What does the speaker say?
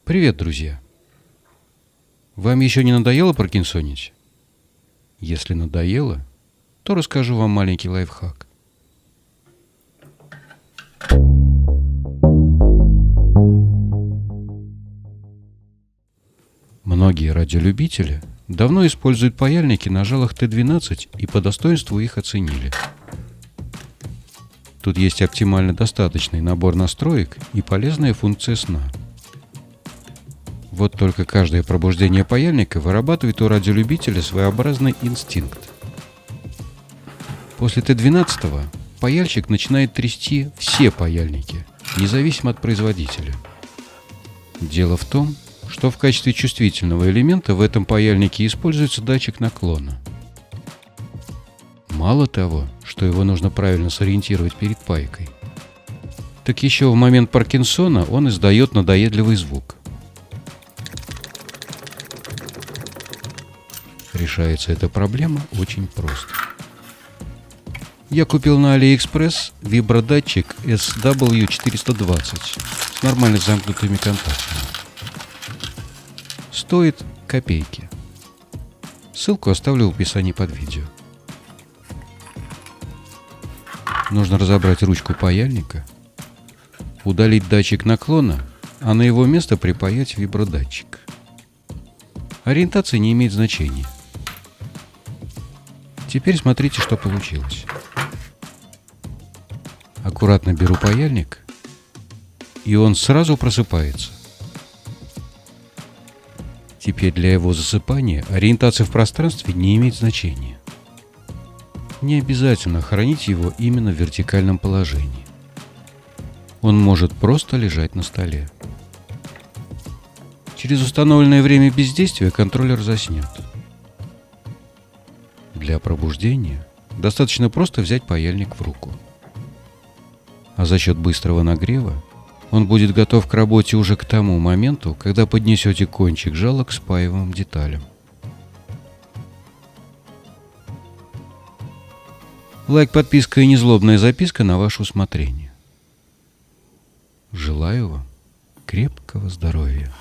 Привет, друзья! Вам еще не надоело паркинсонить? Если надоело, то расскажу вам маленький лайфхак. Многие радиолюбители давно используют паяльники на жалах Т-12 и по достоинству их оценили. Тут есть оптимально достаточный набор настроек и полезная функция сна. Вот только каждое пробуждение паяльника вырабатывает у радиолюбителя своеобразный инстинкт. После Т-12 паяльщик начинает трясти все паяльники, независимо от производителя. Дело в том, что в качестве чувствительного элемента в этом паяльнике используется датчик наклона. Мало того, что его нужно правильно сориентировать перед пайкой, так еще в момент Паркинсона он издает надоедливый звук. Решается эта проблема очень просто. Я купил на AliExpress вибродатчик SW420 с нормально замкнутыми контактами. Стоит копейки. Ссылку оставлю в описании под видео. Нужно разобрать ручку паяльника, удалить датчик наклона, а на его место припаять вибродатчик. Ориентация не имеет значения. Теперь смотрите, что получилось. Аккуратно беру паяльник, и он сразу просыпается. Теперь для его засыпания ориентация в пространстве не имеет значения. Не обязательно хранить его именно в вертикальном положении. Он может просто лежать на столе. Через установленное время бездействия контроллер заснет. Для пробуждения достаточно просто взять паяльник в руку. А за счет быстрого нагрева он будет готов к работе уже к тому моменту, когда поднесете кончик жала к спаиваемым деталям. Лайк, подписка и незлобная записка на ваше усмотрение. Желаю вам крепкого здоровья.